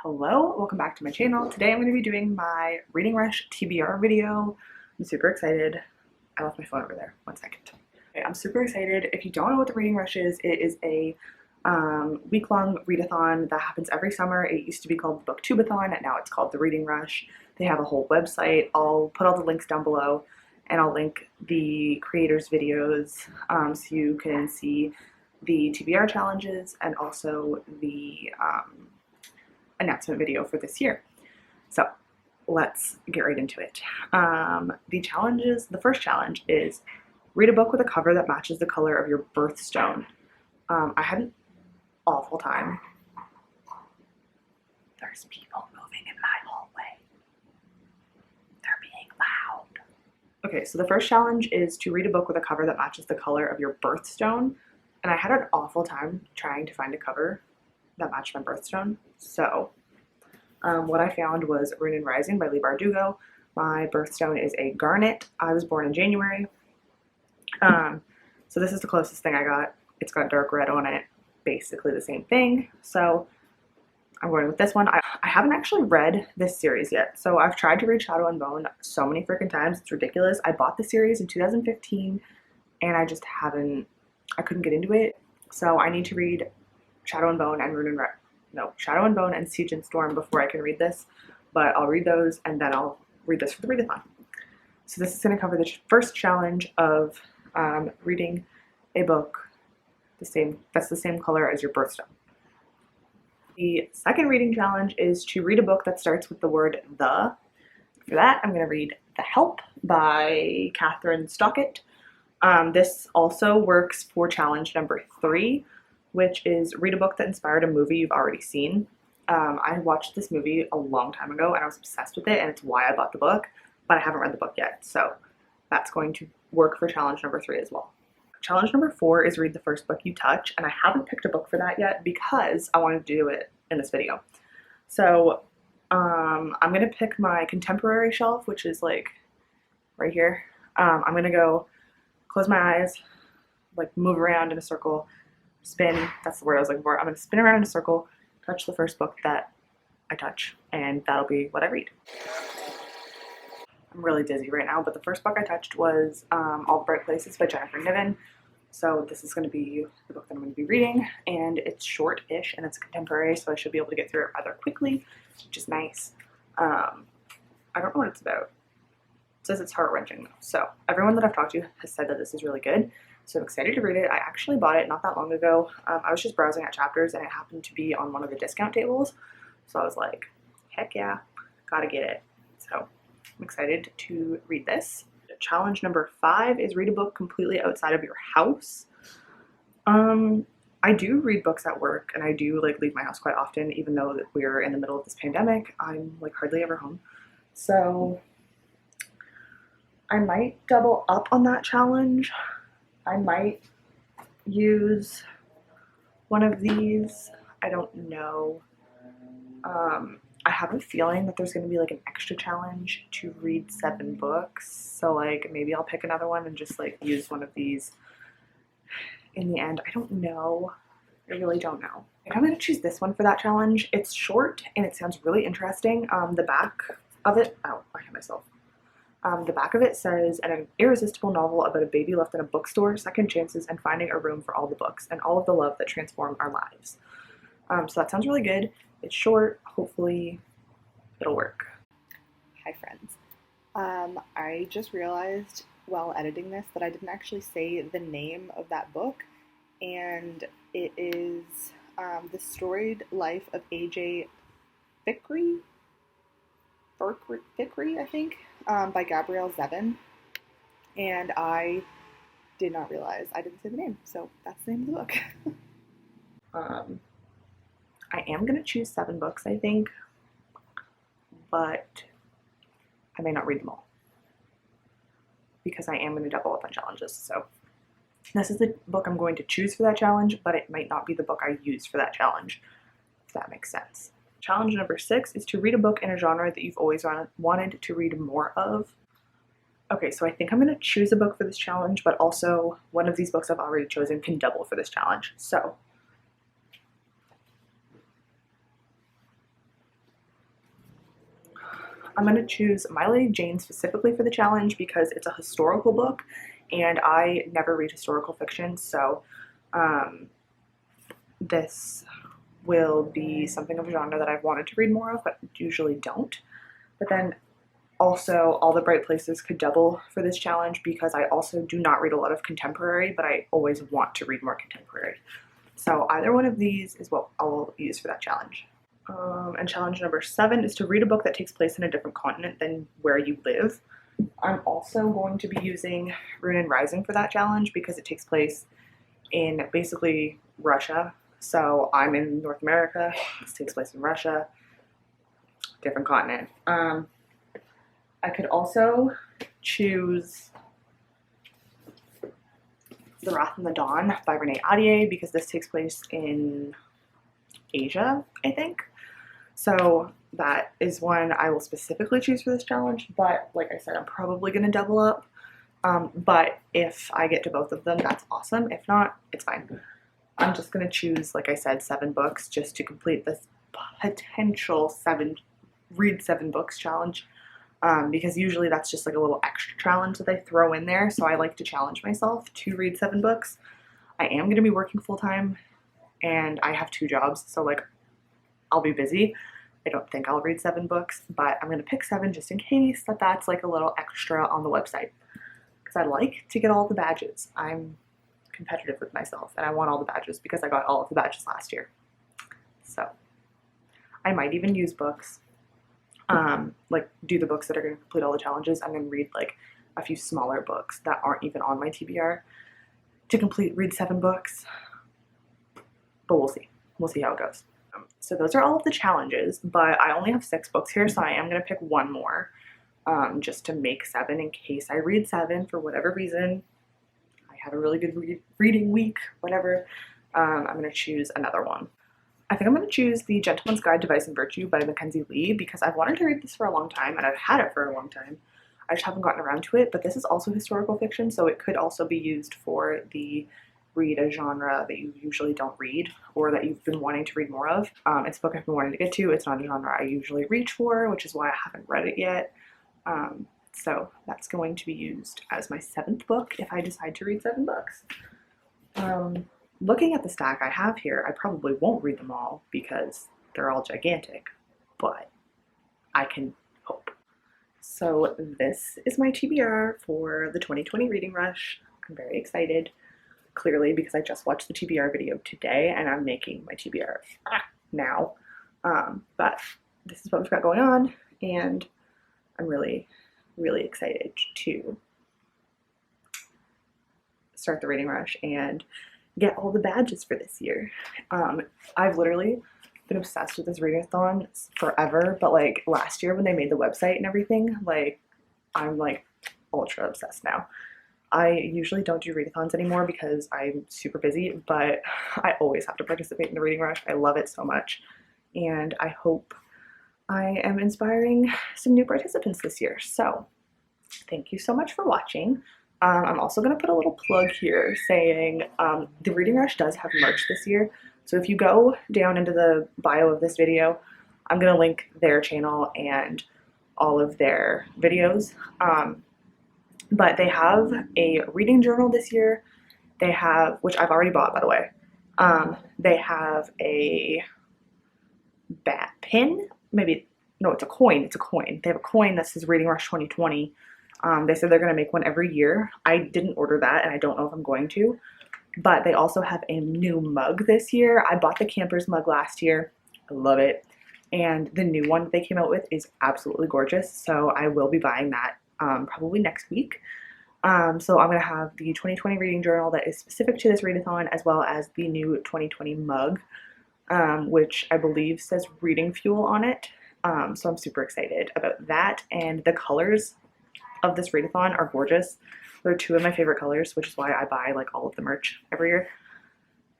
Hello, welcome back to my channel. Today I'm going to be doing my Reading Rush TBR video. I'm super excited. I left my phone over there. 1 second. Okay, I'm super excited. If you don't know what the Reading Rush is, it is a week-long readathon that happens every summer. It used to be called the Booktubeathon, and now it's called the Reading Rush. They have a whole website. I'll put all the links down below, and I'll link the creators' videos so you can see the TBR challenges and also the announcement video for this year. So let's get right into it. The first challenge is read a book with a cover that matches the color of your birthstone. I had an awful time. There's people moving in my hallway. They're being loud. Okay, so the first challenge is to read a book with a cover that matches the color of your birthstone. And I had an awful time trying to find a cover that matched my birthstone. So what I found was Rune and Rising by Leigh Bardugo. My birthstone is a garnet. I was born in January. So this is the closest thing I got. It's got dark red on it, basically the same thing. So I'm going with this one. I haven't actually read this series yet. So I've tried to read Shadow and Bone so many freaking times. It's ridiculous. I bought the series in 2015 and I just I couldn't get into it. So I need to read Shadow and Bone and Shadow and Bone and Siege and Storm before I can read this, but I'll read those and then I'll read this for the readathon. So this is going to cover the first challenge of reading a book that's the same color as your birthstone. The second reading challenge is to read a book that starts with the word the. For that, I'm going to read The Help by Catherine Stockett. This also works for challenge number 3, which is read a book that inspired a movie you've already seen. I watched this movie a long time ago and I was obsessed with it, and it's why I bought the book, but I haven't read the book yet. So that's going to work for challenge number 3 as well. Challenge number 4 is read the first book you touch, and I haven't picked a book for that yet because I wanted to do it in this video. So I'm going to pick my contemporary shelf, which is like right here. I'm going to go close my eyes, like move around in a circle, spin, that's the word I was looking for. I'm going to spin around in a circle, touch the first book that I touch, and that'll be what I read. I'm really dizzy right now, but the first book I touched was All the Bright Places by Jennifer Niven. So this is going to be the book that I'm going to be reading, and it's short-ish, and it's contemporary, so I should be able to get through it rather quickly, which is nice. I don't know what it's about. It says it's heart-wrenching though. So everyone that I've talked to has said that this is really good. So I'm excited to read it. I actually bought it not that long ago. I was just browsing at chapters and it happened to be on one of the discount tables. So I was like, heck yeah, gotta get it. So I'm excited to read this. Challenge number 5 is read a book completely outside of your house. I do read books at work and I do like leave my house quite often, even though that we're in the middle of this pandemic. I'm like hardly ever home. So I might double up on that challenge. I might use one of these. I don't know. I have a feeling that there's going to be like an extra challenge to read 7 books. So like maybe I'll pick another one and just like use one of these in the end. I don't know. I really don't know. I think I'm going to choose this one for that challenge. It's short and it sounds really interesting. The back of it, oh, I hit myself. The back of it says, an irresistible novel about a baby left in a bookstore, second chances, and finding a room for all the books, and all of the love that transform our lives. So that sounds really good. It's short. Hopefully it'll work. Hi friends. I just realized while editing this that I didn't actually say the name of that book, and it is The Storied Life of A.J. Fikry, I think, by Gabrielle Zevin, and I did not realize I didn't say the name, so that's the name of the book. I am going to choose 7 books, I think, but I may not read them all because I am going to double up on challenges. So this is the book I'm going to choose for that challenge, but it might not be the book I use for that challenge, if that makes sense. Challenge number 6 is to read a book in a genre that you've always wanted to read more of. Okay, so I think I'm going to choose a book for this challenge, but also one of these books I've already chosen can double for this challenge. So I'm going to choose My Lady Jane specifically for the challenge because it's a historical book and I never read historical fiction, so this will be something of a genre that I've wanted to read more of but usually don't. But then also, All the Bright Places could double for this challenge because I also do not read a lot of contemporary, but I always want to read more contemporary. So either one of these is what I'll use for that challenge. And challenge number 7 is to read a book that takes place in a different continent than where you live. I'm also going to be using Rune and Rising for that challenge because it takes place in basically Russia. So I'm in North America, this takes place in Russia, different continent. I could also choose The Wrath and the Dawn by Renee Ahdieh because this takes place in Asia, I think. So that is one I will specifically choose for this challenge, but like I said, I'm probably going to double up. But if I get to both of them, that's awesome. If not, it's fine. I'm just going to choose, like I said, 7 books just to complete this potential read 7 books challenge. Because usually that's just like a little extra challenge that I throw in there. So I like to challenge myself to read 7 books. I am going to be working full time and I have 2 jobs. So like I'll be busy. I don't think I'll read 7 books, but I'm going to pick 7 just in case that's like a little extra on the website. Because I like to get all the badges. I'm competitive with myself and I want all the badges because I got all of the badges last year. So I might even use books. Like do the books that are going to complete all the challenges and then read like a few smaller books that aren't even on my TBR to read 7 books, but we'll see how it goes. So those are all of the challenges, but I only have 6 books here, so I am going to pick one more just to make 7 in case I read 7 for whatever reason. I had a really good reading week, whatever. I'm going to choose another one. I think I'm going to choose The Gentleman's Guide to Vice and Virtue by Mackenzie Lee because I've wanted to read this for a long time and I've had it for a long time. I just haven't gotten around to it, but this is also historical fiction, so it could also be used for the read a genre that you usually don't read or that you've been wanting to read more of. It's a book I've been wanting to get to. It's not a genre I usually reach for, which is why I haven't read it yet. So that's going to be used as my 7th book if I decide to read 7 books. Looking at the stack I have here, I probably won't read them all because they're all gigantic, but I can hope. So this is my TBR for the 2020 Reading Rush. I'm very excited, clearly because I just watched the TBR video today and I'm making my TBR now. But this is what we've got going on and I'm really, really excited to start the Reading Rush and get all the badges for this year. I've literally been obsessed with this readathon forever, but like last year when they made the website and everything, like I'm like ultra obsessed now. I usually don't do readathons anymore because I'm super busy, but I always have to participate in the Reading Rush. I love it so much, and I hope I am inspiring some new participants this year. So thank you so much for watching. I'm also going to put a little plug here saying the Reading Rush does have merch this year. So if you go down into the bio of this video, I'm going to link their channel and all of their videos. But they have a reading journal this year. They have, which I've already bought by the way. They have a bat pin, maybe, no, it's a coin. It's a coin. They have a coin that says Reading Rush 2020. They said they're going to make one every year. I didn't order that and I don't know if I'm going to, but they also have a new mug this year. I bought the Campers mug last year. I love it. And the new one that they came out with is absolutely gorgeous. So I will be buying that probably next week. So I'm going to have the 2020 reading journal that is specific to this readathon as well as the new 2020 mug, which I believe says Reading Fuel on it. So I'm super excited about that. And the colors of this readathon are gorgeous. They're 2 of my favorite colors, which is why I buy like all of the merch every year.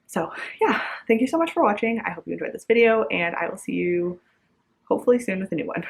So yeah, thank you so much for watching. I hope you enjoyed this video and I will see you hopefully soon with a new one.